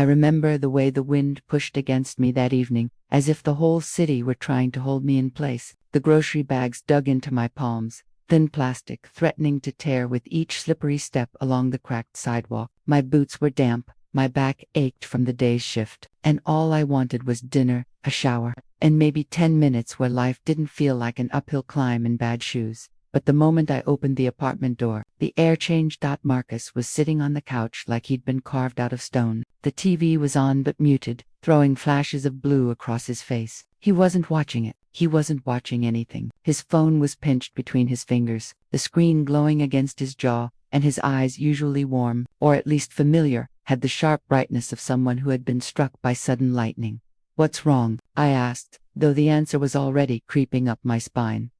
I remember the way the wind pushed against me that evening, as if the whole city were trying to hold me in place. The grocery bags dug into my palms, thin plastic, threatening to tear with each slippery step along the cracked sidewalk. My boots were damp, my back ached from the day's shift, and all I wanted was dinner, a shower, and maybe 10 minutes where life didn't feel like an uphill climb in bad shoes. But the moment I opened the apartment door, the air changed. Marcus was sitting on the couch like he'd been carved out of stone. The TV was on but muted, throwing flashes of blue across his face. He wasn't watching it. He wasn't watching anything. His phone was pinched between his fingers, the screen glowing against his jaw, and his eyes, usually warm, or at least familiar, had the sharp brightness of someone who had been struck by sudden lightning. "What's wrong?" I asked, though the answer was already creeping up my spine.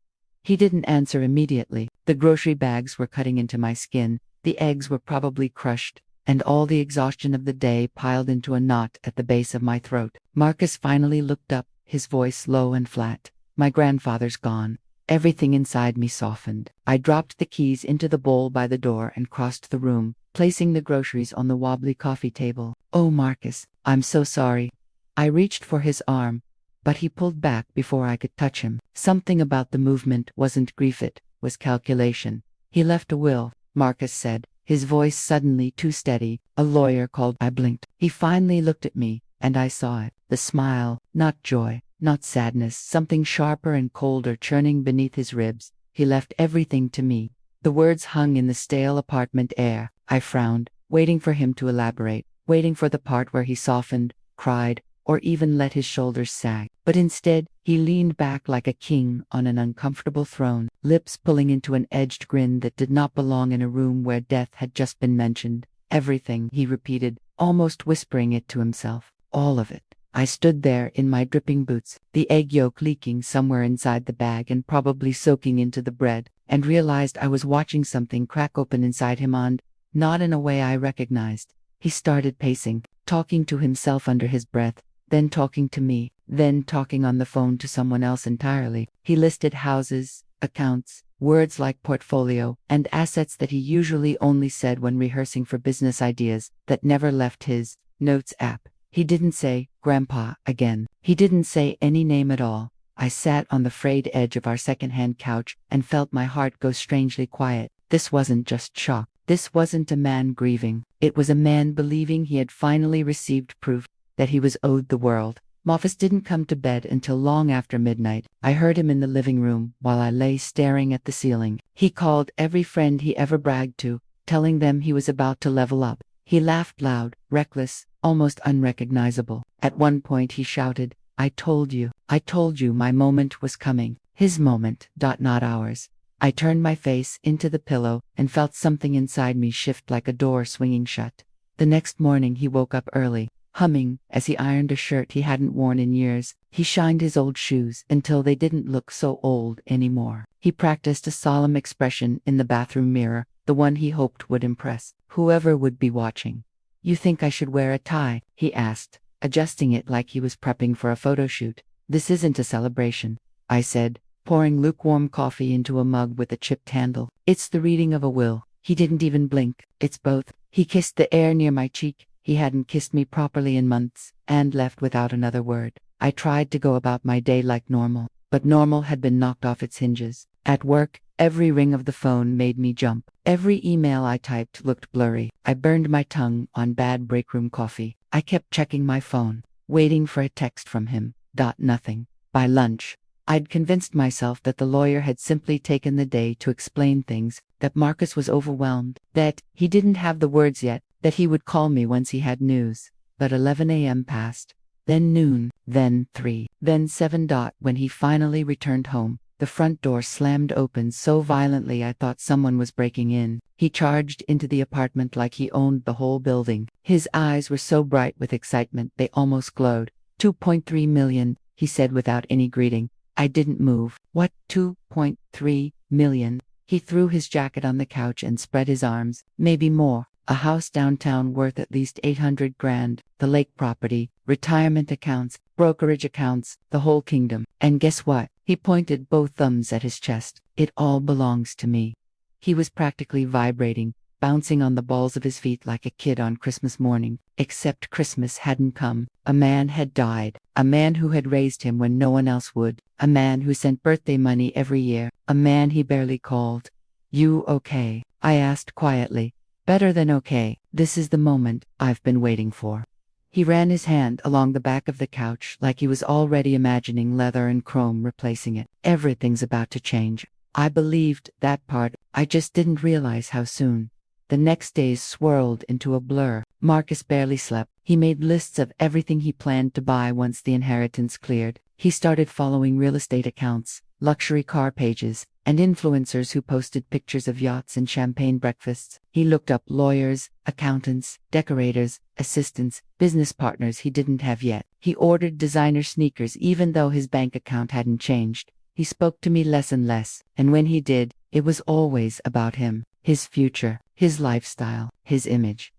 He didn't answer immediately. The grocery bags were cutting into my skin, the eggs were probably crushed, and all the exhaustion of the day piled into a knot at the base of my throat. Marcus finally looked up, his voice low and flat. "My grandfather's gone." Everything inside me softened. I dropped the keys into the bowl by the door and crossed the room, placing the groceries on the wobbly coffee table. "Oh, Marcus, I'm so sorry." I reached for his arm, but he pulled back before I could touch him. Something about the movement wasn't grief, it was calculation. "He left a will," Marcus said, his voice suddenly too steady. "A lawyer called." I blinked. He finally looked at me, and I saw it. The smile, not joy, not sadness, something sharper and colder churning beneath his ribs. "He left everything to me." The words hung in the stale apartment air. I frowned, waiting for him to elaborate, waiting for the part where he softened, cried, or even let his shoulders sag. But instead, he leaned back like a king on an uncomfortable throne, lips pulling into an edged grin that did not belong in a room where death had just been mentioned. "Everything," he repeated, almost whispering it to himself. "All of it." I stood there in my dripping boots, the egg yolk leaking somewhere inside the bag and probably soaking into the bread, and realized I was watching something crack open inside him, and not in a way I recognized. He started pacing, talking to himself under his breath, then talking to me, then talking on the phone to someone else entirely. He listed houses, accounts, words like portfolio, and assets that he usually only said when rehearsing for business ideas that never left his notes app. He didn't say, "Grandpa," again. He didn't say any name at all. I sat on the frayed edge of our second-hand couch and felt my heart go strangely quiet. This wasn't just shock. This wasn't a man grieving. It was a man believing he had finally received proof that he was owed the world. Moffice didn't come to bed until long after midnight. I heard him in the living room while I lay staring at the ceiling. He called every friend he ever bragged to, telling them he was about to level up. He laughed loud, reckless, almost unrecognizable. At one point he shouted, I told you my moment was coming." His moment, not ours. I turned my face into the pillow and felt something inside me shift like a door swinging shut. The next morning he woke up early, humming as he ironed a shirt he hadn't worn in years. He shined his old shoes until they didn't look so old anymore. He practiced a solemn expression in the bathroom mirror, the one he hoped would impress whoever would be watching. "You think I should wear a tie?" he asked, adjusting it like he was prepping for a photo shoot. "This isn't a celebration," I said, pouring lukewarm coffee into a mug with a chipped handle. "It's the reading of a will." He didn't even blink. "It's both." He kissed the air near my cheek. He hadn't kissed me properly in months, and left without another word. I tried to go about my day like normal, but normal had been knocked off its hinges. At work, every ring of the phone made me jump. Every email I typed looked blurry. I burned my tongue on bad breakroom coffee. I kept checking my phone, waiting for a text from him. Nothing. By lunch, I'd convinced myself that the lawyer had simply taken the day to explain things, that Marcus was overwhelmed, that he didn't have the words yet, that he would call me once he had news. But 11 a.m. passed, then noon, then 3, then 7. When he finally returned home, the front door slammed open so violently I thought someone was breaking in. He charged into the apartment like he owned the whole building. His eyes were so bright with excitement they almost glowed. 2.3 million, he said without any greeting. I didn't move. "What, 2.3 million? He threw his jacket on the couch and spread his arms. "Maybe more. A house downtown worth at least 800 grand, the lake property, retirement accounts, brokerage accounts, the whole kingdom. And guess what?" He pointed both thumbs at his chest. "It all belongs to me." He was practically vibrating, bouncing on the balls of his feet like a kid on Christmas morning. Except Christmas hadn't come. A man had died. A man who had raised him when no one else would. A man who sent birthday money every year. A man he barely called. "You okay?" I asked quietly. "Better than okay. This is the moment I've been waiting for." He ran his hand along the back of the couch like he was already imagining leather and chrome replacing it. "Everything's about to change." I believed that part, I just didn't realize how soon. The next days swirled into a blur. Marcus barely slept. He made lists of everything he planned to buy once the inheritance cleared. He started following real estate accounts, luxury car pages, and influencers who posted pictures of yachts and champagne breakfasts. He looked up lawyers, accountants, decorators, assistants, business partners he didn't have yet. He ordered designer sneakers even though his bank account hadn't changed. He spoke to me less and less, and when he did, it was always about him, his future, his lifestyle, his image.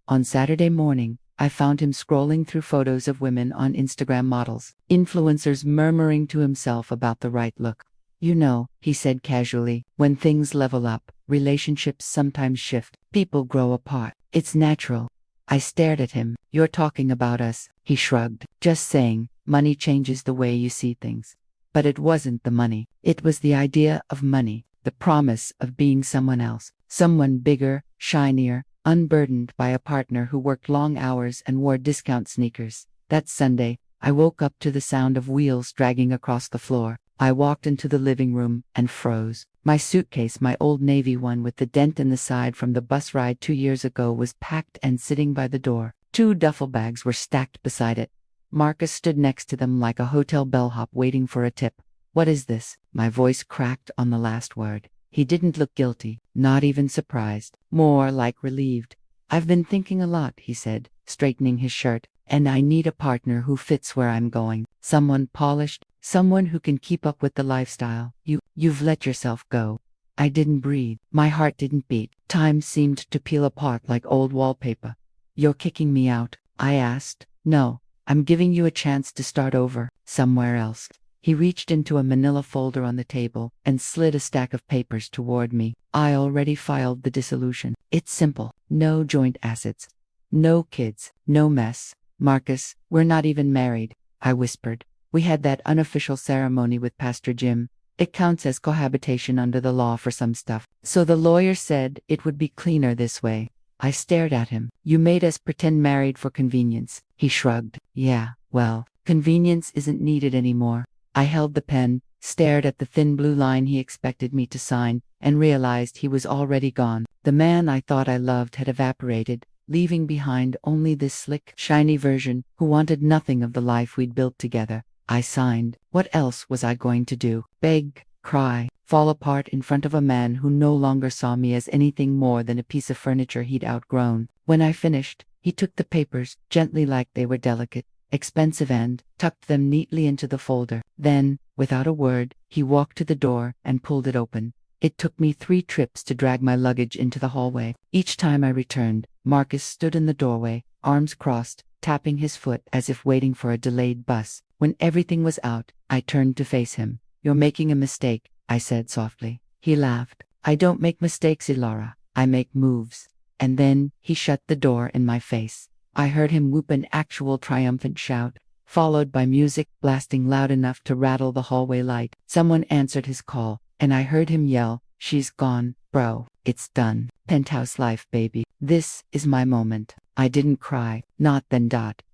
On Saturday morning, I found him scrolling through photos of women on Instagram models, influencers murmuring to himself about the right look. "You know," he said casually, "when things level up, relationships sometimes shift, people grow apart. It's natural." I stared at him. "You're talking about us." He shrugged. "Just saying, money changes the way you see things." But it wasn't the money. It was the idea of money, the promise of being someone else, someone bigger, shinier, unburdened by a partner who worked long hours and wore discount sneakers. That Sunday, I woke up to the sound of wheels dragging across the floor. I walked into the living room and froze. My suitcase, my old navy one with the dent in the side from the bus ride 2 years ago, was packed and sitting by the door. 2 duffel bags were stacked beside it. Marcus stood next to them like a hotel bellhop waiting for a tip. "What is this?" My voice cracked on the last word. He didn't look guilty, not even surprised, more like relieved. "I've been thinking a lot," he said, straightening his shirt, "and I need a partner who fits where I'm going. Someone polished, someone who can keep up with the lifestyle. You've let yourself go." I didn't breathe. My heart didn't beat. Time seemed to peel apart like old wallpaper. "You're kicking me out?" I asked. "No. I'm giving you a chance to start over, somewhere else." He reached into a manila folder on the table and slid a stack of papers toward me. "I already filed the dissolution. It's simple. No joint assets. No kids. No mess. Marcus, we're not even married," I whispered. "We had that unofficial ceremony with Pastor Jim. It counts as cohabitation under the law for some stuff. So the lawyer said it would be cleaner this way." I stared at him. "You made us pretend married for convenience." He shrugged. "Yeah, well, convenience isn't needed anymore." I held the pen, stared at the thin blue line he expected me to sign, and realized he was already gone. The man I thought I loved had evaporated, leaving behind only this slick, shiny version who wanted nothing of the life we'd built together. I signed. What else was I going to do? Beg, cry, fall apart in front of a man who no longer saw me as anything more than a piece of furniture he'd outgrown. When I finished, he took the papers, gently like they were delicate, expensive, and tucked them neatly into the folder. Then, without a word, he walked to the door and pulled it open. It took me 3 trips to drag my luggage into the hallway. Each time I returned, Marcus stood in the doorway, arms crossed, tapping his foot as if waiting for a delayed bus. When everything was out, I turned to face him. "You're making a mistake," I said softly. He laughed. "I don't make mistakes, Ilara. I make moves." And then he shut the door in my face. I heard him whoop an actual triumphant shout, followed by music blasting loud enough to rattle the hallway light. Someone answered his call, and I heard him yell, "She's gone, bro. It's done. Penthouse life, baby. This is my moment." I didn't cry, not then.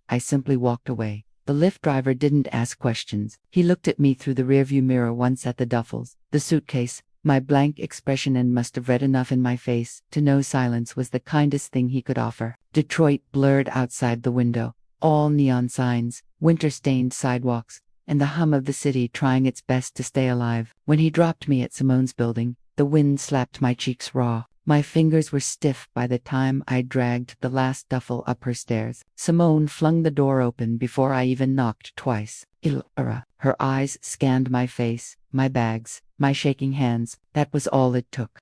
I simply walked away. The Lyft driver didn't ask questions. He looked at me through the rearview mirror once at the duffels, the suitcase, my blank expression, and must have read enough in my face to know silence was the kindest thing he could offer. Detroit blurred outside the window, all neon signs, winter-stained sidewalks, and the hum of the city trying its best to stay alive. When he dropped me at Simone's building, the wind slapped my cheeks raw. My fingers were stiff by the time I dragged the last duffel up her stairs. Simone flung the door open before I even knocked twice. "Ilara." Her eyes scanned my face, my bags, my shaking hands. That was all it took.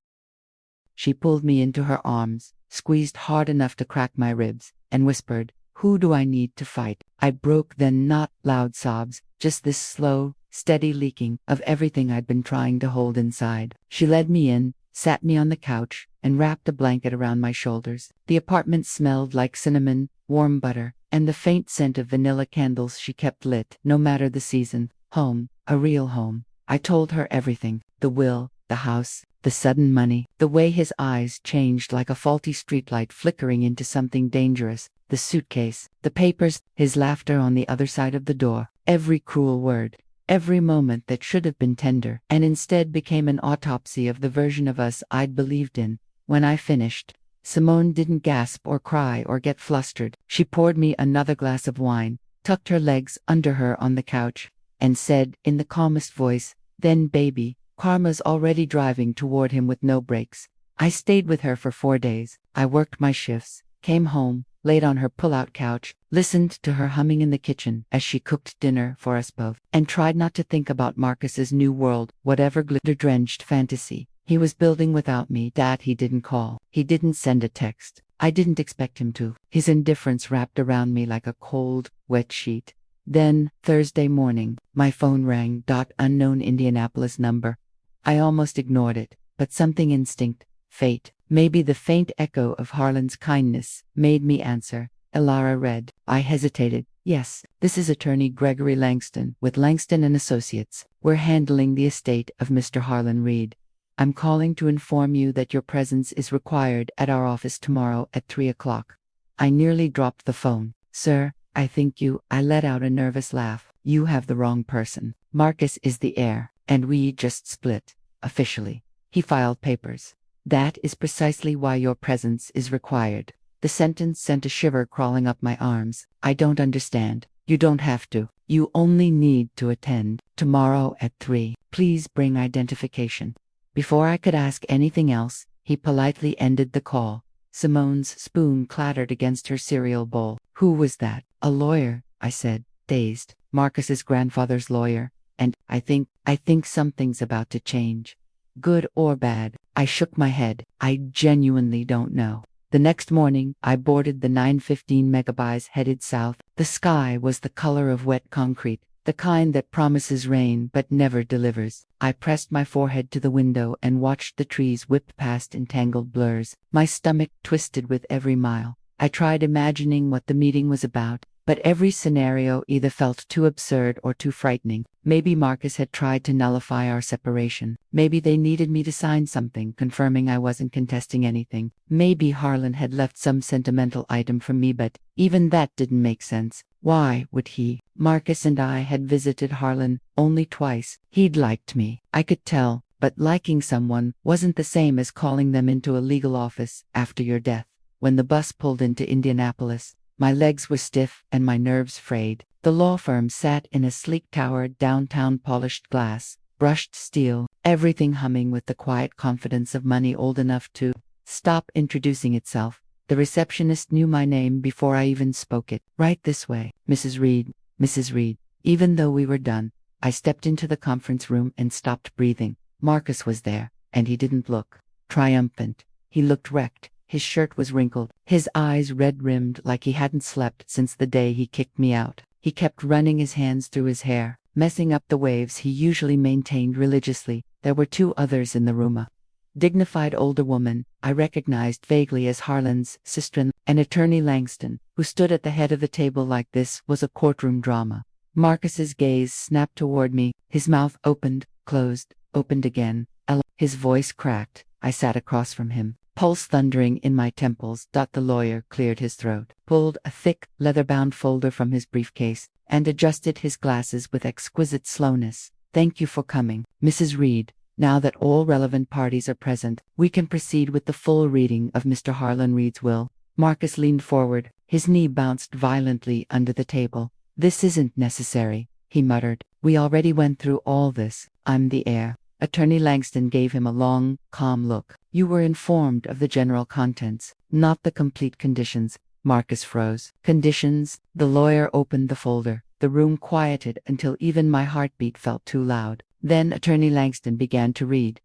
She pulled me into her arms, squeezed hard enough to crack my ribs, and whispered, "Who do I need to fight?" I broke then, not loud sobs, just this slow, steady leaking of everything I'd been trying to hold inside. She led me in, sat me on the couch, and wrapped a blanket around my shoulders. The apartment smelled like cinnamon, warm butter, and the faint scent of vanilla candles she kept lit, no matter the season. Home, a real home. I told her everything: the will, the house, the sudden money, the way his eyes changed like a faulty streetlight flickering into something dangerous, the suitcase, the papers, his laughter on the other side of the door, every cruel word, every moment that should have been tender, and instead became an autopsy of the version of us I'd believed in. When I finished, Simone didn't gasp or cry or get flustered. She poured me another glass of wine, tucked her legs under her on the couch, and said in the calmest voice, "Then baby, Karma's already driving toward him with no brakes." I stayed with her for 4 days. I worked my shifts, came home, laid on her pull-out couch, listened to her humming in the kitchen as she cooked dinner for us both, and tried not to think about Marcus's new world, whatever glitter-drenched fantasy he was building without me. That he didn't call. He didn't send a text. I didn't expect him to. His indifference wrapped around me like a cold, wet sheet. Then, Thursday morning, my phone rang. Unknown Indianapolis number. I almost ignored it, but something instinct, fate, maybe the faint echo of Harlan's kindness, made me answer. Elara read. I hesitated. Yes, this is Attorney Gregory Langston, with Langston and Associates. We're handling the estate of Mr. Harlan Reed. I'm calling to inform you that your presence is required at our office tomorrow at 3 o'clock. I nearly dropped the phone. Sir, I think I let out a nervous laugh. You have the wrong person. Marcus is the heir, and we just split, officially. He filed papers. That is precisely why your presence is required. The sentence sent a shiver crawling up my arms. I don't understand. You don't have to. You only need to attend. Tomorrow at 3. Please bring identification. Before I could ask anything else, he politely ended the call. Simone's spoon clattered against her cereal bowl. Who was that? A lawyer, I said, dazed. Marcus's grandfather's lawyer. And I think something's about to change. Good or bad? I shook my head. I genuinely don't know. The next morning, I boarded the 9:15 Megabys headed south. The sky was the color of wet concrete, the kind that promises rain but never delivers. I pressed my forehead to the window and watched the trees whip past in tangled blurs. My stomach twisted with every mile. I tried imagining what the meeting was about, but every scenario either felt too absurd or too frightening. Maybe Marcus had tried to nullify our separation. Maybe they needed me to sign something confirming I wasn't contesting anything. Maybe Harlan had left some sentimental item for me, but even that didn't make sense. Why would he? Marcus and I had visited Harlan only twice. He'd liked me, I could tell, but liking someone wasn't the same as calling them into a legal office after your death. When the bus pulled into Indianapolis, my legs were stiff and my nerves frayed. The law firm sat in a sleek tower downtown, polished glass, brushed steel, everything humming with the quiet confidence of money old enough to stop introducing itself. The receptionist knew my name before I even spoke it. Right this way, Mrs. Reed, Mrs. Reed. Even though we were done, I stepped into the conference room and stopped breathing. Marcus was there, and he didn't look triumphant. He looked wrecked. His shirt was wrinkled, his eyes red-rimmed like he hadn't slept since the day he kicked me out. He kept running his hands through his hair, messing up the waves he usually maintained religiously. There were 2 others in the room. A dignified older woman I recognized vaguely as Harlan's sister, and Attorney Langston, who stood at the head of the table like this was a courtroom drama. Marcus's gaze snapped toward me, his mouth opened, closed, opened again. His voice cracked. I sat across from him, pulse thundering in my temples. The lawyer cleared his throat, pulled a thick, leather-bound folder from his briefcase, and adjusted his glasses with exquisite slowness. Thank you for coming, Mrs. Reed. Now that all relevant parties are present, we can proceed with the full reading of Mr. Harlan Reed's will. Marcus leaned forward, his knee bounced violently under the table. This isn't necessary, he muttered. We already went through all this. I'm the heir. Attorney Langston gave him a long, calm look. You were informed of the general contents, not the complete conditions. Marcus froze. Conditions? The lawyer opened the folder. The room quieted until even my heartbeat felt too loud. Then Attorney Langston began to read.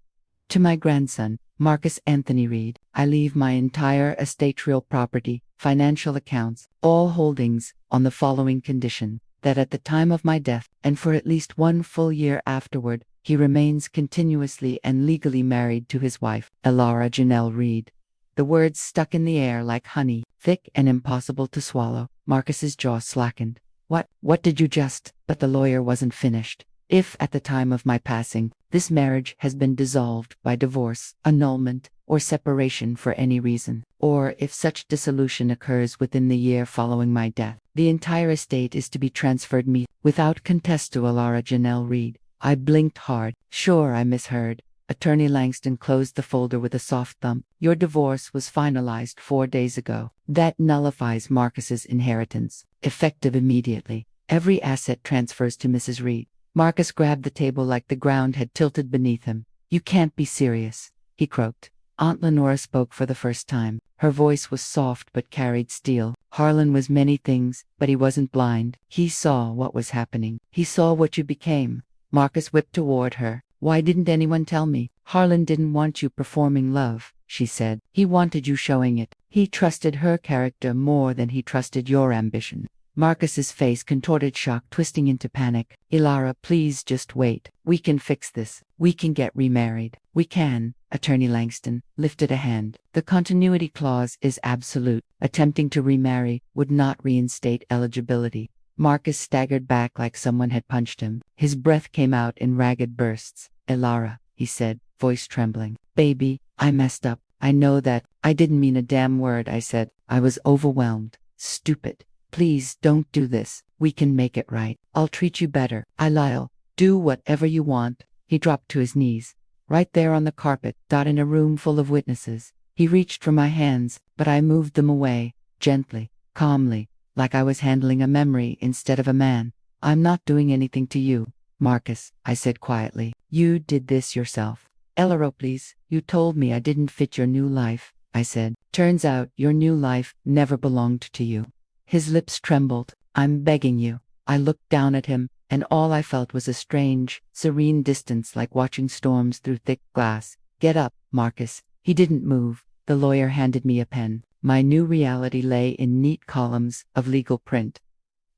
To my grandson, Marcus Anthony Reed, I leave my entire estate, real property, financial accounts, all holdings, on the following condition: that at the time of my death, and for at least 1 full year afterward, He remains continuously and legally married to his wife, Elara Janelle Reed. The words stuck in the air like honey, thick and impossible to swallow. Marcus's jaw slackened. What did you just? But the lawyer wasn't finished. If, at the time of my passing, this marriage has been dissolved by divorce, annulment, or separation for any reason, or if such dissolution occurs within the year following my death, the entire estate is to be transferred me without contest to Elara Janelle Reed. I blinked hard. Sure, I misheard. Attorney Langston closed the folder with a soft thump. Your divorce was finalized 4 days ago. That nullifies Marcus's inheritance, effective immediately. Every asset transfers to Mrs. Reed. Marcus grabbed the table like the ground had tilted beneath him. You can't be serious, he croaked. Aunt Lenora spoke for the first time. Her voice was soft but carried steel. Harlan was many things, but he wasn't blind. He saw what was happening. He saw what you became. Marcus whipped toward her. Why didn't anyone tell me? Harlan didn't want you performing love, she said. He wanted you showing it. He trusted her character more than he trusted your ambition. Marcus's face contorted, shock twisting into panic. Elara, please just wait. We can fix this. We can get remarried. We can. Attorney Langston lifted a hand. The continuity clause is absolute. Attempting to remarry would not reinstate eligibility. Marcus staggered back like someone had punched him. His breath came out in ragged bursts. Elara, he said, voice trembling. Baby, I messed up. I know that. I didn't mean a damn word I said. I was overwhelmed. Stupid. Please don't do this. We can make it right. I'll treat you better. I'll do whatever you want. He dropped to his knees. Right there on the carpet, in a room full of witnesses. He reached for my hands, but I moved them away, gently, calmly, like I was handling a memory instead of a man. I'm not doing anything to you, Marcus, I said quietly. You did this yourself. Elara, please, you told me I didn't fit your new life, I said. Turns out your new life never belonged to you. His lips trembled. I'm begging you. I looked down at him, and all I felt was a strange, serene distance like watching storms through thick glass. Get up, Marcus. He didn't move. The lawyer handed me a pen. My new reality lay in neat columns of legal print.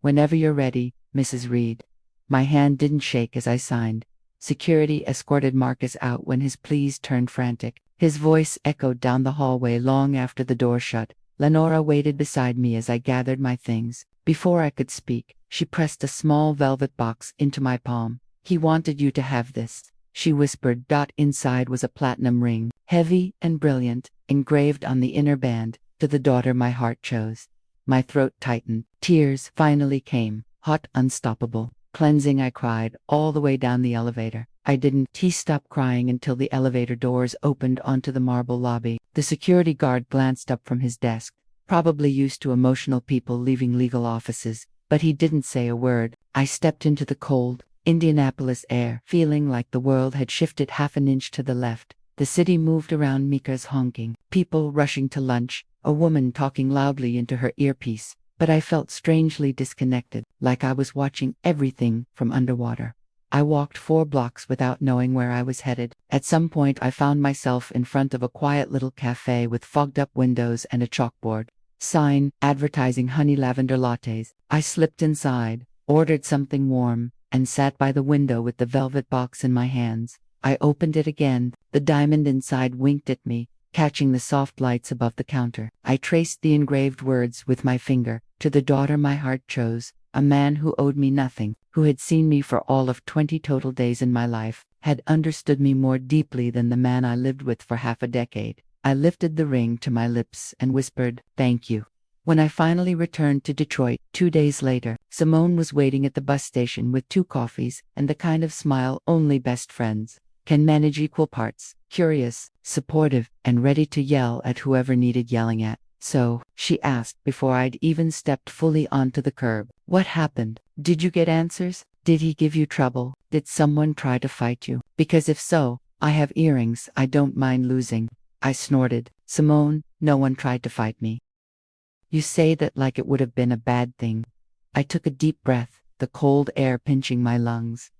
Whenever you're ready, Mrs. Reed. My hand didn't shake as I signed. Security escorted Marcus out when his pleas turned frantic. His voice echoed down the hallway long after the door shut. Lenora waited beside me as I gathered my things. Before I could speak, she pressed a small velvet box into my palm. He wanted you to have this, she whispered. Inside was a platinum ring, heavy and brilliant, engraved on the inner band, to the daughter my heart chose. My throat tightened. Tears finally came, hot, unstoppable. Cleansing, I cried, all the way down the elevator. I didn't. He stopped crying until the elevator doors opened onto the marble lobby. The security guard glanced up from his desk, probably used to emotional people leaving legal offices, but he didn't say a word. I stepped into the cold, Indianapolis air, feeling like the world had shifted half an inch to the left. The city moved around me, cars honking, people rushing to lunch, a woman talking loudly into her earpiece. But I felt strangely disconnected, like I was watching everything from underwater. I walked 4 blocks without knowing where I was headed. At some point I found myself in front of a quiet little cafe with fogged-up windows and a chalkboard sign advertising honey lavender lattes. I slipped inside, ordered something warm, and sat by the window with the velvet box in my hands. I opened it again. The diamond inside winked at me, catching the soft lights above the counter. I traced the engraved words with my finger. To the daughter my heart chose, a man who owed me nothing, who had seen me for all of 20 total days in my life, had understood me more deeply than the man I lived with for half a decade. I lifted the ring to my lips and whispered, "Thank you." When I finally returned to Detroit 2 days later, Simone was waiting at the bus station with 2 coffees and the kind of smile only best friends can manage, equal parts, curious, supportive, and ready to yell at whoever needed yelling at. "So," she asked before I'd even stepped fully onto the curb, "what happened? Did you get answers? Did he give you trouble? Did someone try to fight you? Because if so, I have earrings I don't mind losing." I snorted. "Simone, no one tried to fight me." "You say that like it would have been a bad thing." I took a deep breath, the cold air pinching my lungs.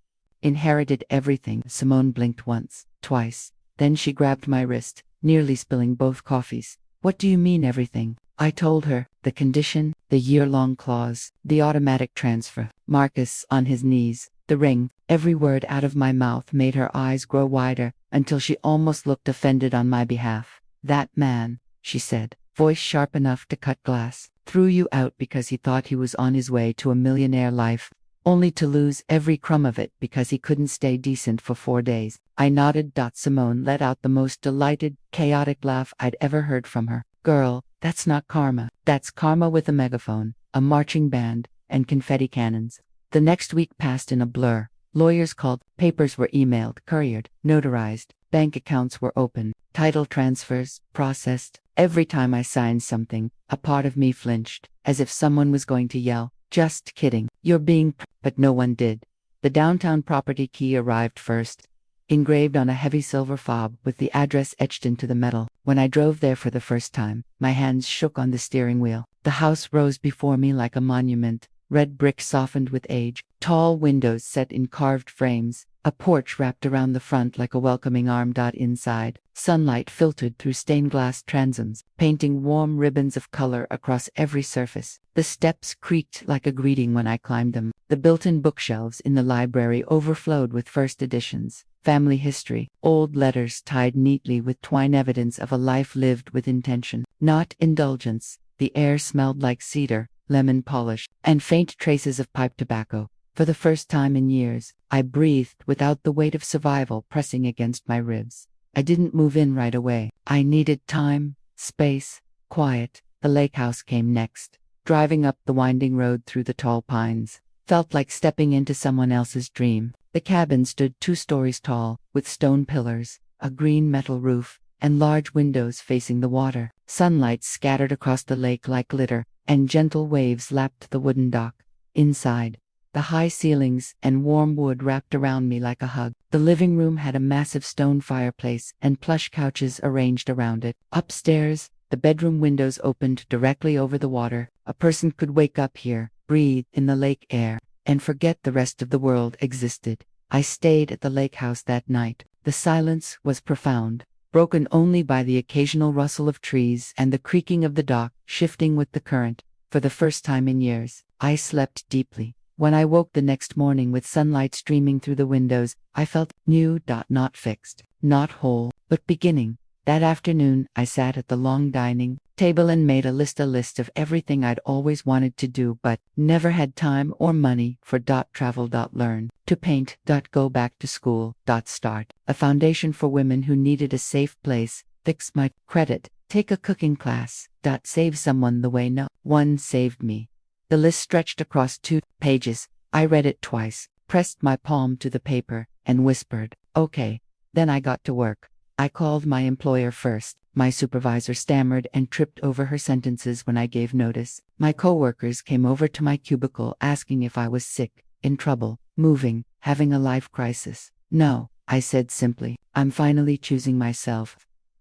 "Inherited everything." Simone blinked once, twice. Then she grabbed my wrist, nearly spilling both coffees. "What do you mean everything?" I told her, the condition, the year-long clause, the automatic transfer. Marcus, on his knees, the ring, Every word out of my mouth made her eyes grow wider, until she almost looked offended on my behalf. "That man," she said, voice sharp enough to cut glass, "threw you out because he thought he was on his way to a millionaire life, only to lose every crumb of it because he couldn't stay decent for 4 days." I nodded. Simone let out the most delighted, chaotic laugh I'd ever heard from her. "Girl, that's not karma. That's karma with a megaphone, a marching band, and confetti cannons." The next week passed in a blur. Lawyers called, papers were emailed, couriered, notarized, bank accounts were opened, title transfers processed. Every time I signed something, a part of me flinched, as if someone was going to yell, "Just kidding, you're being but no one did. The downtown property key arrived first, engraved on a heavy silver fob with the address etched into the metal. When I drove there for the first time, my hands shook on the steering wheel. The house rose before me like a monument, red brick softened with age, tall windows set in carved frames, a porch wrapped around the front like a welcoming arm. Inside, sunlight filtered through stained glass transoms, painting warm ribbons of color across every surface. The steps creaked like a greeting when I climbed them. The built-in bookshelves in the library overflowed with first editions, family history, old letters tied neatly with twine, evidence of a life lived with intention, not indulgence. The air smelled like cedar, lemon polish, and faint traces of pipe tobacco. For the first time in years, I breathed without the weight of survival pressing against my ribs. I didn't move in right away. I needed time, space, quiet. The lake house came next. Driving up the winding road through the tall pines felt like stepping into someone else's dream. The cabin stood 2 stories tall, with stone pillars, a green metal roof, and large windows facing the water. Sunlight scattered across the lake like glitter, and gentle waves lapped the wooden dock. Inside, the high ceilings and warm wood wrapped around me like a hug. The living room had a massive stone fireplace and plush couches arranged around it. Upstairs, the bedroom windows opened directly over the water. A person could wake up here, breathe in the lake air, and forget the rest of the world existed. I stayed at the lake house that night. The silence was profound, broken only by the occasional rustle of trees and the creaking of the dock shifting with the current. For the first time in years, I slept deeply. When I woke the next morning with sunlight streaming through the windows, I felt new. Not fixed, not whole, but beginning. That afternoon, I sat at the long dining table and made a list of everything I'd always wanted to do but never had time or money for. Travel. Learn to paint. Go back to school. Start a foundation for women who needed a safe place. Fix my credit. Take a cooking class. Save someone the way no one saved me. The list stretched across 2 pages. I read it twice, pressed my palm to the paper, and whispered, "Okay." Then I got to work. I called my employer first. My supervisor stammered and tripped over her sentences when I gave notice. My coworkers came over to my cubicle asking if I was sick, in trouble, moving, having a life crisis. "No," I said simply. "I'm finally choosing myself."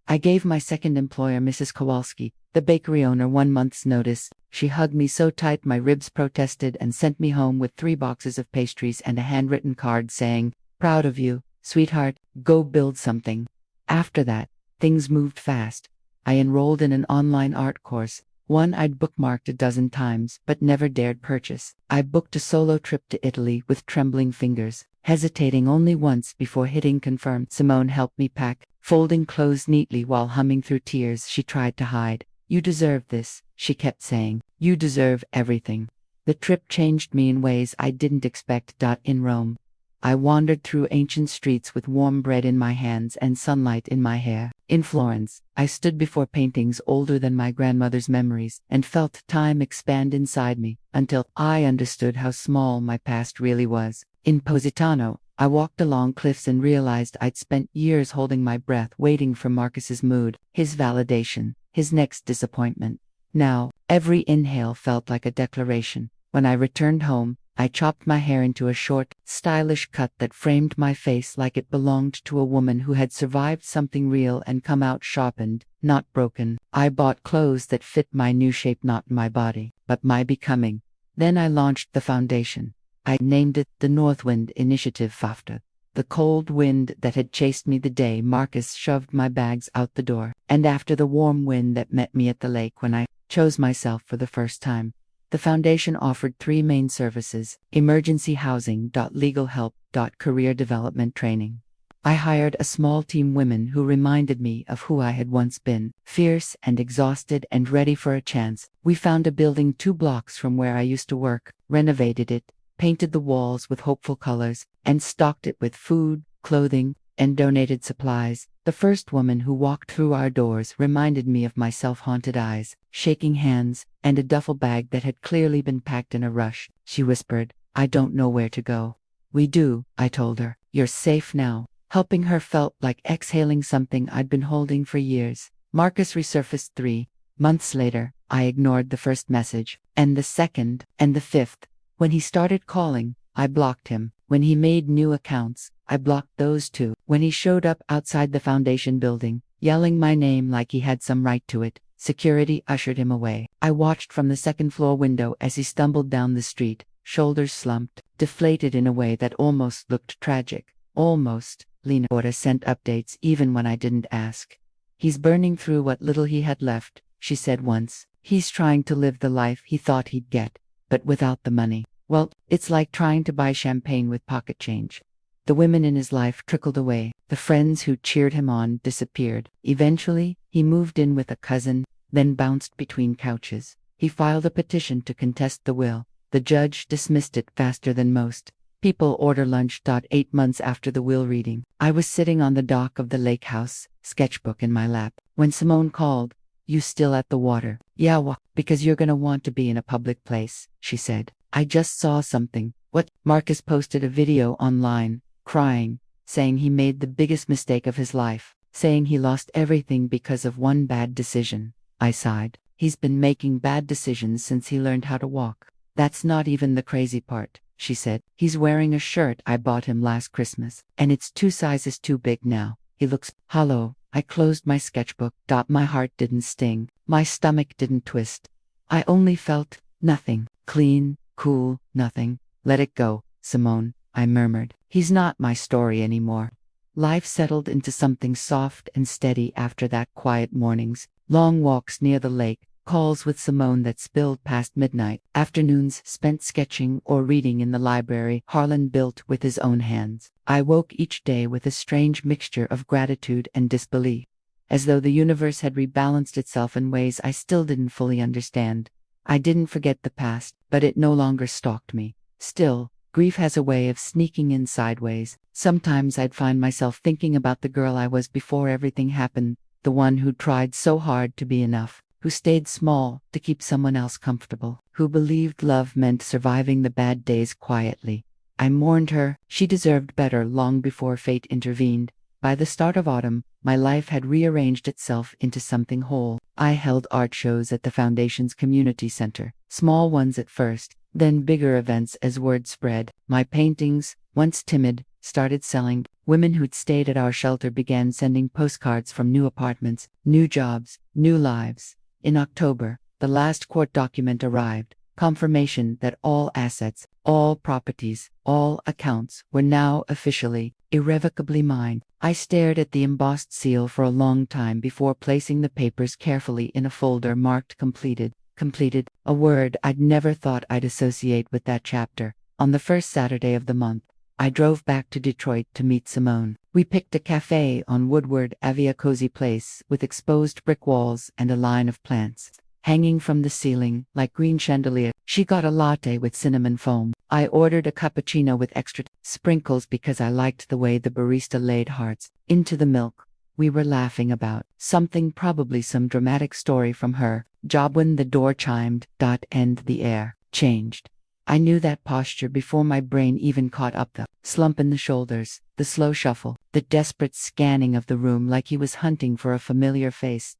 I gave my second employer, Mrs. Kowalski, the bakery owner, 1 month's notice. She hugged me so tight my ribs protested and sent me home with 3 boxes of pastries and a handwritten card saying, "Proud of you, sweetheart, go build something." After that, things moved fast. I enrolled in an online art course, one I'd bookmarked a dozen times but never dared purchase. I booked a solo trip to Italy with trembling fingers, hesitating only once before hitting confirm. Simone helped me pack, folding clothes neatly while humming through tears she tried to hide. "You deserve this," she kept saying. "You deserve everything." The trip changed me in ways I didn't expect. In Rome, I wandered through ancient streets with warm bread in my hands and sunlight in my hair. In Florence, I stood before paintings older than my grandmother's memories and felt time expand inside me until I understood how small my past really was. In Positano, I walked along cliffs and realized I'd spent years holding my breath waiting for Marcus's mood, his validation, his next disappointment. Now, every inhale felt like a declaration. When I returned home, I chopped my hair into a short, stylish cut that framed my face like it belonged to a woman who had survived something real and come out sharpened, not broken. I bought clothes that fit my new shape, not my body, but my becoming. Then I launched the foundation. I named it the Northwind Initiative FAFTA, the cold wind that had chased me the day Marcus shoved my bags out the door, and after the warm wind that met me at the lake when I chose myself for the first time. The foundation offered 3 main services: emergency housing, legal help, Career development training. I hired a small team of women who reminded me of who I had once been, fierce and exhausted and ready for a chance. We found a building 2 blocks from where I used to work, renovated it, painted the walls with hopeful colors, and stocked it with food, clothing, and donated supplies. The first woman who walked through our doors reminded me of my self-haunted eyes, shaking hands, and a duffel bag that had clearly been packed in a rush. She whispered, "I don't know where to go." "We do," I told her. "You're safe now." Helping her felt like exhaling something I'd been holding for years. Marcus resurfaced 3 months later. I ignored the first message, and the second, and the fifth. When he started calling, I blocked him. When he made new accounts, I blocked those too. When he showed up outside the foundation building, yelling my name like he had some right to it, security ushered him away. I watched from the second-floor window as he stumbled down the street, shoulders slumped, deflated in a way that almost looked tragic. Almost. Lena Orta sent updates even when I didn't ask. "He's burning through what little he had left," she said once. "He's trying to live the life he thought he'd get, but without the money. Well, it's like trying to buy champagne with pocket change." The women in his life trickled away. The friends who cheered him on disappeared. Eventually, he moved in with a cousin, then bounced between couches. He filed a petition to contest the will. The judge dismissed it faster than most. People order lunch. 8 months after the will reading, I was sitting on the dock of the lake house, sketchbook in my lap, when Simone called. "You still at the water?" "Yeah, because you're gonna want to be in a public place," she said. "I just saw something." "What?" Marcus posted a video online, crying, saying he made the biggest mistake of his life, saying he lost everything because of one bad decision. I sighed. "He's been making bad decisions since he learned how to walk." "That's not even the crazy part," she said. "He's wearing a shirt I bought him last Christmas, and it's 2 sizes too big now. He looks hollow." I closed my sketchbook. My heart didn't sting. My stomach didn't twist. I only felt nothing. Clean, cool, nothing. "Let it go, Simone," I murmured. "He's not my story anymore." Life settled into something soft and steady after that. Quiet mornings, long walks near the lake, calls with Simone that spilled past midnight, afternoons spent sketching or reading in the library Harlan built with his own hands. I woke each day with a strange mixture of gratitude and disbelief, as though the universe had rebalanced itself in ways I still didn't fully understand. I didn't forget the past, but it no longer stalked me. Still, grief has a way of sneaking in sideways. Sometimes I'd find myself thinking about the girl I was before everything happened, the one who tried so hard to be enough, who stayed small to keep someone else comfortable, who believed love meant surviving the bad days quietly. I mourned her. She deserved better long before fate intervened. By the start of autumn, my life had rearranged itself into something whole. I held art shows at the Foundation's community center, small ones at first, then bigger events as word spread. My paintings, once timid, started selling. Women who'd stayed at our shelter began sending postcards from new apartments, new jobs, new lives. In October, the last court document arrived, confirmation that all assets, all properties, all accounts were now officially, irrevocably mine. I stared at the embossed seal for a long time before placing the papers carefully in a folder marked completed. Completed, a word I'd never thought I'd associate with that chapter. On the first Saturday of the month, I drove back to Detroit to meet Simone. We picked a cafe on Woodward Ave, a cozy place with exposed brick walls and a line of plants hanging from the ceiling like green chandelier. She got a latte with cinnamon foam. I ordered a cappuccino with extra sprinkles because I liked the way the barista laid hearts into the milk. We were laughing about something, probably some dramatic story from her job, when the door chimed, and the air changed. I knew that posture before my brain even caught up. The slump in the shoulders, the slow shuffle, the desperate scanning of the room like he was hunting for a familiar face.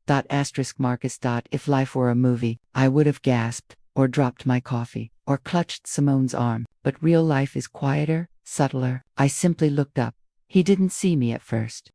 Marcus. If life were a movie, I would have gasped, or dropped my coffee, or clutched Simone's arm. But real life is quieter, subtler. I simply looked up. He didn't see me at first.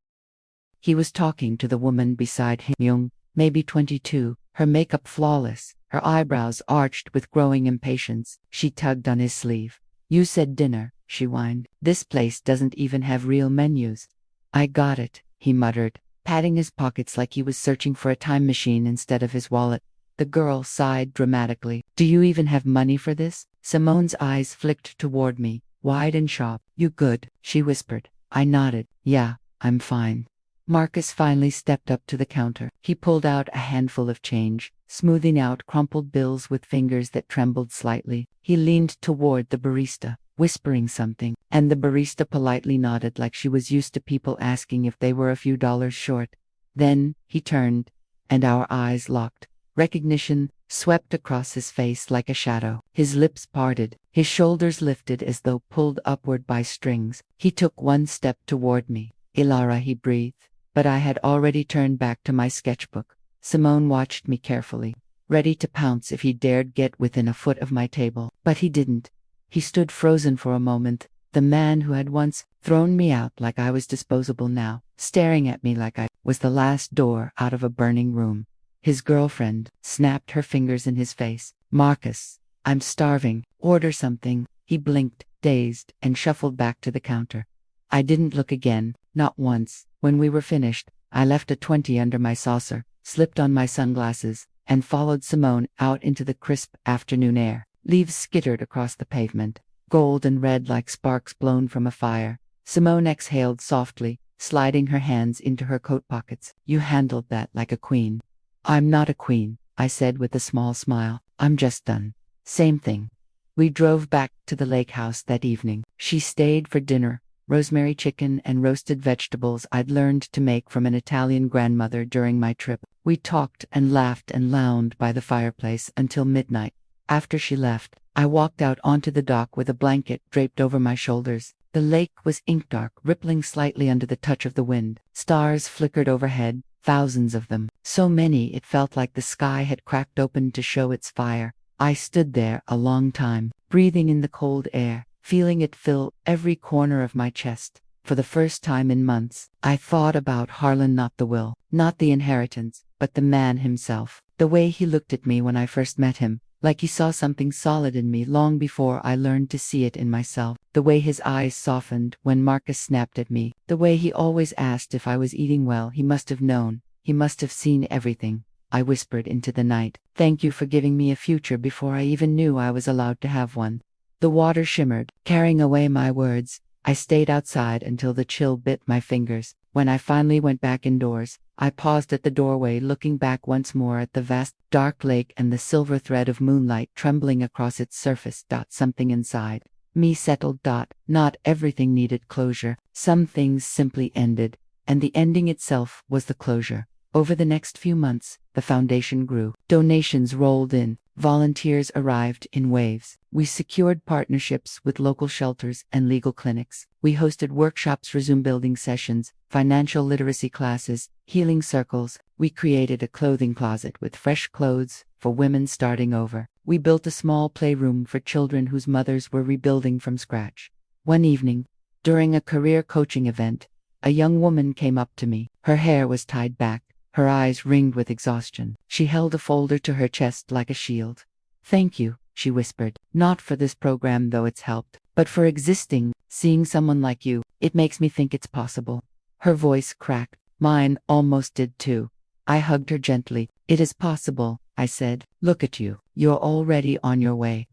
He was talking to the woman beside him, young, maybe 22, her makeup flawless, her eyebrows arched with growing impatience. She tugged on his sleeve. "You said dinner," she whined. "This place doesn't even have real menus." "I got it," he muttered, patting his pockets like he was searching for a time machine instead of his wallet. The girl sighed dramatically. "Do you even have money for this?" Simone's eyes flicked toward me. wide and sharp. "You good?" she whispered. I nodded. "Yeah, I'm fine." Marcus finally stepped up to the counter. He pulled out a handful of change, smoothing out crumpled bills with fingers that trembled slightly. He leaned toward the barista, whispering something, and the barista politely nodded like she was used to people asking if they were a few dollars short. Then he turned, and our eyes locked. Recognition swept across his face like a shadow. His lips parted, his shoulders lifted as though pulled upward by strings. He took one step toward me. "Ilara," he breathed. But I had already turned back to my sketchbook. Simone watched me carefully, ready to pounce if he dared get within a foot of my table. But he didn't. He stood frozen for a moment, the man who had once thrown me out like I was disposable now, staring at me like I was the last door out of a burning room. His girlfriend snapped her fingers in his face. "Marcus, I'm starving. Order something." He blinked, dazed, and shuffled back to the counter. I didn't look again, not once. When we were finished, I left a 20 under my saucer, slipped on my sunglasses, and followed Simone out into the crisp afternoon air. Leaves skittered across the pavement, gold and red like sparks blown from a fire. Simone exhaled softly, sliding her hands into her coat pockets. "You handled that like a queen." "I'm not a queen," I said with a small smile. "I'm just done." Same thing. We drove back to the lake house that evening. She stayed for dinner. Rosemary chicken and roasted vegetables I'd learned to make from an Italian grandmother during my trip. We talked and laughed and lounged by the fireplace until midnight. After she left, I walked out onto the dock with a blanket draped over my shoulders. The lake was ink dark, rippling slightly under the touch of the wind. Stars flickered overhead, thousands of them. So many it felt like the sky had cracked open to show its fire. I stood there a long time, breathing in the cold air, feeling it fill every corner of my chest. For the first time in months, I thought about Harlan, not the will, not the inheritance, but the man himself. The way he looked at me when I first met him, like he saw something solid in me long before I learned to see it in myself. The way his eyes softened when Marcus snapped at me. The way he always asked if I was eating well. He must have known. He must have seen everything. I whispered into the night. "Thank you for giving me a future before I even knew I was allowed to have one." The water shimmered, carrying away my words. I stayed outside until the chill bit my fingers. When I finally went back indoors, I paused at the doorway, looking back once more at the vast, dark lake and the silver thread of moonlight trembling across its surface. Something inside me settled. Not everything needed closure. Some things simply ended, and the ending itself was the closure. Over the next few months, the foundation grew. Donations rolled in. Volunteers arrived in waves. We secured partnerships with local shelters and legal clinics. We hosted workshops, resume building sessions, financial literacy classes, healing circles. We created a clothing closet with fresh clothes for women starting over. We built a small playroom for children whose mothers were rebuilding from scratch. One evening, during a career coaching event, a young woman came up to me. Her hair was tied back, her eyes ringed with exhaustion. She held a folder to her chest like a shield. "Thank you," she whispered. "Not for this program, though it's helped, but for existing. Seeing someone like you, it makes me think it's possible." Her voice cracked. Mine almost did too. I hugged her gently. "It is possible," I said. "Look at you. You're already on your way."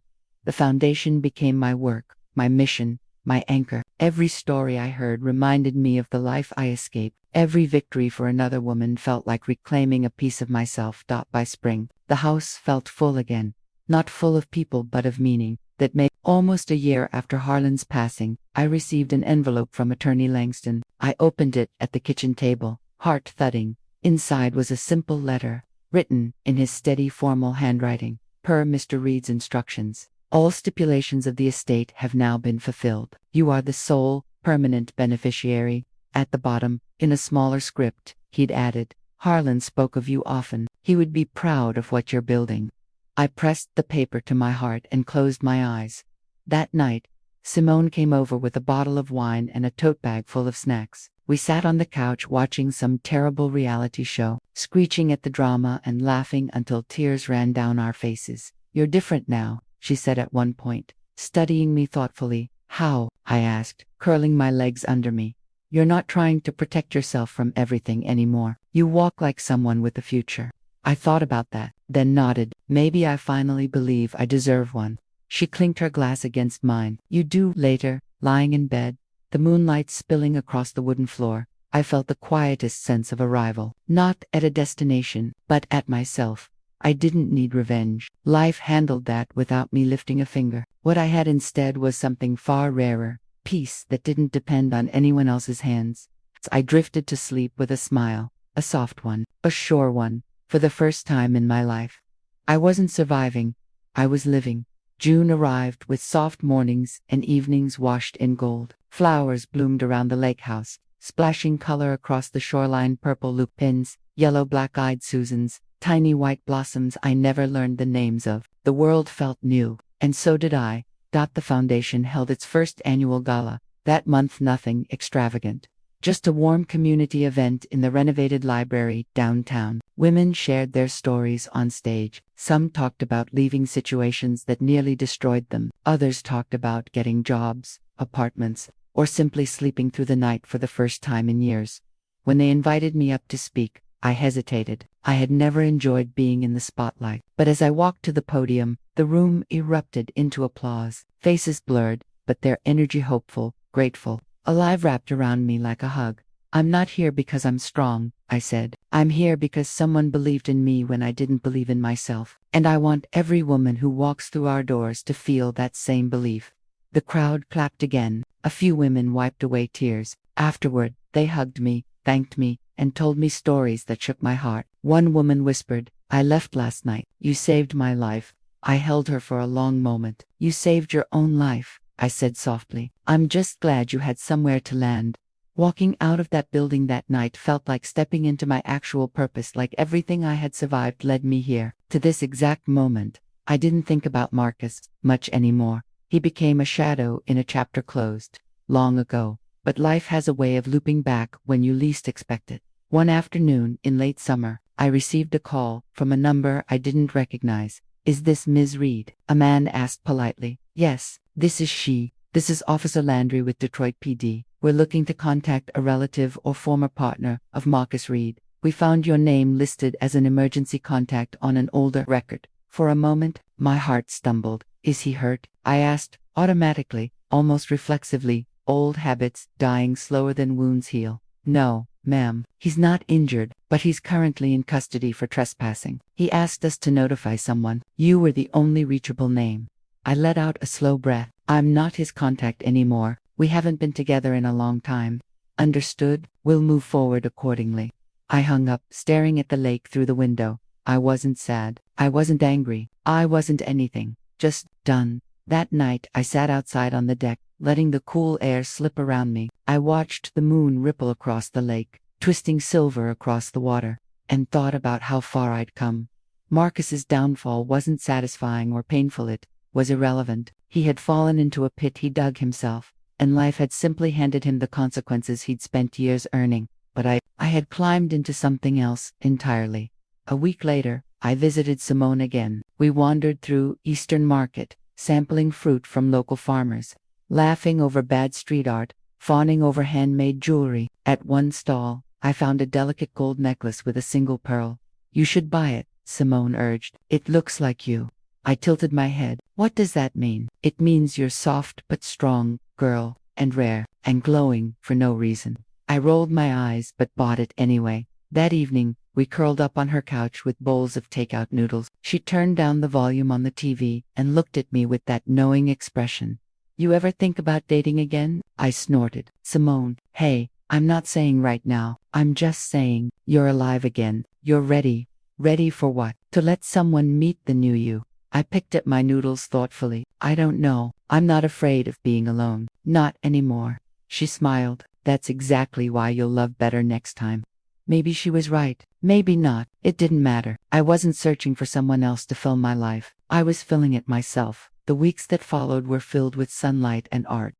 The foundation became my work, my mission, my anchor. Every story I heard reminded me of the life I escaped. Every victory for another woman felt like reclaiming a piece of myself. By spring, the house felt full again. Not full of people, but of meaning. That made almost a year after Harlan's passing, I received an envelope from Attorney Langston. I opened it at the kitchen table, heart thudding. Inside was a simple letter, written in his steady, formal handwriting. "Per Mr. Reed's instructions, all stipulations of the estate have now been fulfilled. You are the sole, permanent beneficiary." At the bottom, in a smaller script, he'd added, "Harlan spoke of you often. He would be proud of what you're building." I pressed the paper to my heart and closed my eyes. That night, Simone came over with a bottle of wine and a tote bag full of snacks. We sat on the couch watching some terrible reality show, screeching at the drama and laughing until tears ran down our faces. "You're different now," she said at one point, studying me thoughtfully. "How?" I asked, curling my legs under me. "You're not trying to protect yourself from everything anymore. You walk like someone with a future." I thought about that, then nodded. Maybe I finally believe I deserve one. She clinked her glass against mine. You do. Later, lying in bed, the moonlight spilling across the wooden floor, I felt the quietest sense of arrival. Not at a destination, but at myself. I didn't need revenge. Life handled that without me lifting a finger. What I had instead was something far rarer, peace that didn't depend on anyone else's hands. I drifted to sleep with a smile, a soft one, a sure one, for the first time in my life. I wasn't surviving, I was living. June arrived with soft mornings and evenings washed in gold. Flowers bloomed around the lake house, splashing color across the shoreline, purple lupins, yellow black-eyed Susans, tiny white blossoms I never learned the names of. The world felt new, and so did I. The foundation held its first annual gala. That month nothing extravagant. Just a warm community event in the renovated library downtown. Women shared their stories on stage. Some talked about leaving situations that nearly destroyed them. Others talked about getting jobs, apartments, or simply sleeping through the night for the first time in years. When they invited me up to speak, I hesitated. I had never enjoyed being in the spotlight. But as I walked to the podium, the room erupted into applause. Faces blurred, but their energy hopeful, grateful, alive, wrapped around me like a hug. I'm not here because I'm strong, I said. I'm here because someone believed in me when I didn't believe in myself. And I want every woman who walks through our doors to feel that same belief. The crowd clapped again. A few women wiped away tears. Afterward, they hugged me, thanked me, and told me stories that shook my heart. One woman whispered, I left last night. You saved my life. I held her for a long moment. You saved your own life, I said softly. I'm just glad you had somewhere to land. Walking out of that building that night felt like stepping into my actual purpose, like everything I had survived led me here. To this exact moment, I didn't think about Marcus much anymore. He became a shadow in a chapter closed long ago. But life has a way of looping back when you least expect it. One afternoon in late summer, I received a call from a number I didn't recognize. Is this Ms. Reed? A man asked politely. Yes, this is she. This is Officer Landry with Detroit PD. We're looking to contact a relative or former partner of Marcus Reed. We found your name listed as an emergency contact on an older record. For a moment, my heart stumbled. Is he hurt? I asked, automatically, almost reflexively. Old habits dying slower than wounds heal. No, ma'am, he's not injured, but he's currently in custody for trespassing. He asked us to notify someone. You were the only reachable name. I let out a slow breath. I'm not his contact anymore. We haven't been together in a long time. Understood? We'll move forward accordingly. I hung up, staring at the lake through the window. I wasn't sad. I wasn't angry. I wasn't anything. Just done. That night, I sat outside on the deck, letting the cool air slip around me. I watched the moon ripple across the lake, twisting silver across the water, and thought about how far I'd come. Marcus's downfall wasn't satisfying or painful, it was irrelevant. He had fallen into a pit he dug himself, and life had simply handed him the consequences he'd spent years earning. But I had climbed into something else entirely. A week later, I visited Simone again. We wandered through Eastern Market, sampling fruit from local farmers, laughing over bad street art, fawning over handmade jewelry. At one stall, I found a delicate gold necklace with a single pearl. You should buy it, Simone urged. It looks like you. I tilted my head. What does that mean? It means you're soft but strong, girl, and rare, and glowing for no reason. I rolled my eyes but bought it anyway. That evening, we curled up on her couch with bowls of takeout noodles. She turned down the volume on the TV and looked at me with that knowing expression. You ever think about dating again? I snorted. Simone, hey, I'm not saying right now. I'm just saying, you're alive again. You're ready. Ready for what? To let someone meet the new you. I picked at my noodles thoughtfully. I don't know. I'm not afraid of being alone. Not anymore. She smiled. That's exactly why you'll love better next time. Maybe she was right. Maybe not. It didn't matter. I wasn't searching for someone else to fill my life. I was filling it myself. The weeks that followed were filled with sunlight and art.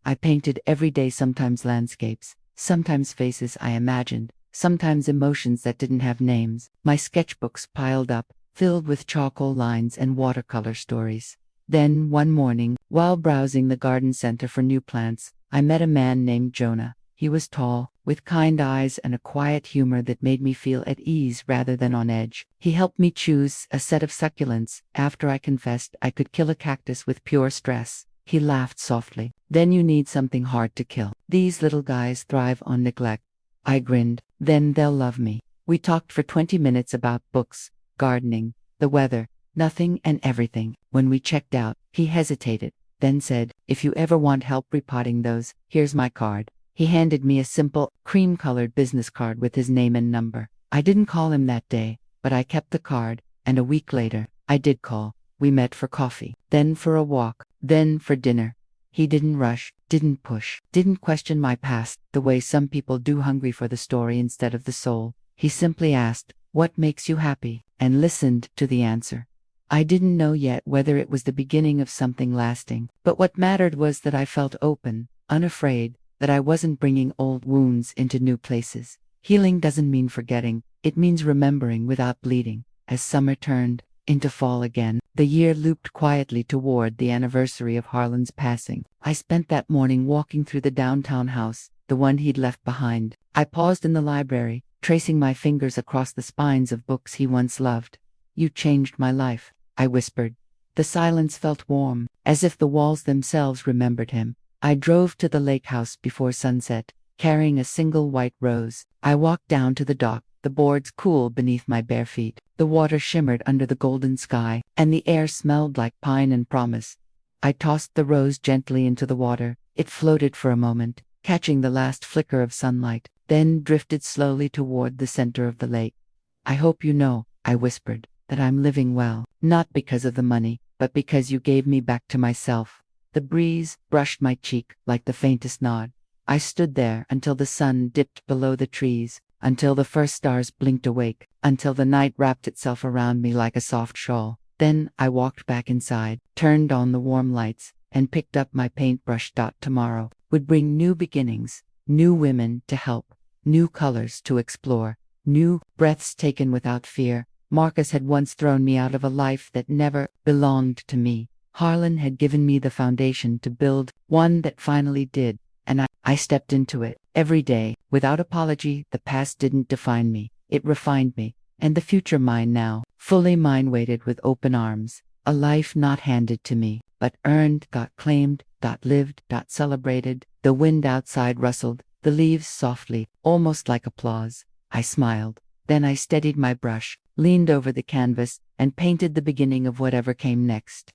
I painted every day, sometimes landscapes, sometimes faces I imagined, sometimes emotions that didn't have names. My sketchbooks piled up, filled with charcoal lines and watercolor stories. Then, one morning, while browsing the garden center for new plants, I met a man named Jonah. He was tall, with kind eyes and a quiet humor that made me feel at ease rather than on edge. He helped me choose a set of succulents after I confessed I could kill a cactus with pure stress. He laughed softly. Then you need something hard to kill. These little guys thrive on neglect. I grinned. Then they'll love me. We talked for 20 minutes about books, gardening, the weather, nothing and everything. When we checked out, he hesitated, then said, "If you ever want help repotting those, here's my card." He handed me a simple, cream-colored business card with his name and number. I didn't call him that day, but I kept the card, and a week later, I did call. We met for coffee, then for a walk, then for dinner. He didn't rush, didn't push, didn't question my past the way some people do, hungry for the story instead of the soul. He simply asked, "What makes you happy?" and listened to the answer. I didn't know yet whether it was the beginning of something lasting, but what mattered was that I felt open, unafraid, that I wasn't bringing old wounds into new places. Healing doesn't mean forgetting, it means remembering without bleeding. As summer turned into fall again, the year looped quietly toward the anniversary of Harlan's passing. I spent that morning walking through the downtown house, the one he'd left behind. I paused in the library, tracing my fingers across the spines of books he once loved. "You changed my life," I whispered. The silence felt warm, as if the walls themselves remembered him. I drove to the lake house before sunset, carrying a single white rose. I walked down to the dock, the boards cool beneath my bare feet. The water shimmered under the golden sky, and the air smelled like pine and promise. I tossed the rose gently into the water. It floated for a moment, catching the last flicker of sunlight, then drifted slowly toward the center of the lake. "I hope you know," I whispered, "that I'm living well, not because of the money, but because you gave me back to myself." The breeze brushed my cheek like the faintest nod. I stood there until the sun dipped below the trees, until the first stars blinked awake, until the night wrapped itself around me like a soft shawl. Then I walked back inside, turned on the warm lights, and picked up my paintbrush. Tomorrow would bring new beginnings, new women to help, new colors to explore, new breaths taken without fear. Marcus had once thrown me out of a life that never belonged to me. Harlan had given me the foundation to build one that finally did, and I stepped into it. Every day, without apology. The past didn't define me, it refined me, and the future mine now, fully mine, waited with open arms. A life not handed to me, but earned, got claimed, got lived, got celebrated. The wind outside rustled, the leaves softly, almost like applause. I smiled. Then I steadied my brush, leaned over the canvas, and painted the beginning of whatever came next.